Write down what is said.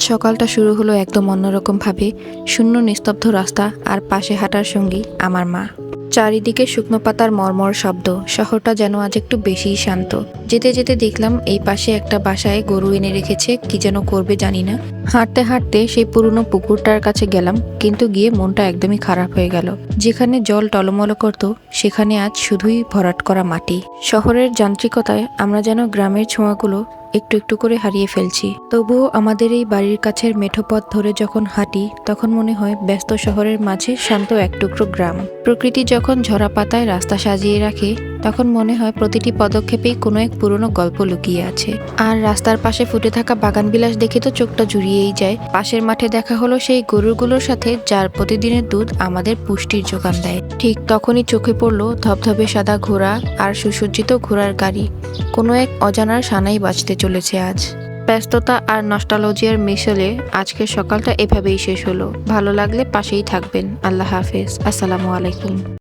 সকালটা শুরু হলো একদম অন্যরকম ভাবে। শূন্য নিস্তব্ধ রাস্তা আর পাশে হাঁটার সঙ্গী আমার মা। চারিদিকে শুকনো পাতার মর্মর শব্দ। শহরটা যেন আজ একটু বেশিই শান্ত। যেতে যেতে দেখলাম এই পাশে একটা বাসায় গরু এনে রেখেছে, কি যেন করবে জানি না। হাঁটতে হাঁটতে সেই পুরনো পুকুরটার কাছে গেলাম, কিন্তু গিয়ে মনটা একদমই খারাপ হয়ে গেল। যেখানে জল টলমল করত সেখানে আজ শুধুই ভরাট করা মাটি। শহরের যান্ত্রিকতায় আমরা যেন গ্রামের ছোঁয়াগুলো একটু একটু করে হারিয়ে ফেলছি। তবুও আমাদের এই বাড়ির কাছের মেঠো পথ ধরে যখন হাঁটি, তখন মনে হয় ব্যস্ত শহরের মাঝে শান্ত এক টুকরো গ্রাম। প্রকৃতি যখন ঝরা পাতায় রাস্তা সাজিয়ে রাখে, তখন মনে হয় প্রতিটি পদক্ষেপেই কোনো এক পুরনো গল্প লুকিয়ে আছে। আর রাস্তার পাশে ফুটে থাকা বাগানবিলাস দেখে তো চোখটা জুড়িয়েই যায়। পাশের মাঠে দেখা হলো সেই গরুগুলোর সাথে, যার প্রতিদিনের দুধ আমাদের পুষ্টির যোগান দেয়। ঠিক তখনই চোখে পড়লো ধবধবে সাদা ঘোড়া আর সুসজ্জিত ঘোড়ার গাড়ি। কোনো এক অজানার সানাই বাজতে চলেছে আজ। ব্যস্ততা আর নস্টালজিয়ার মিশেলে আজকের সকালটা এভাবেই শেষ হলো। ভালো লাগলে পাশেই থাকবেন। আল্লাহ হাফেজ। আসসালামু আলাইকুম।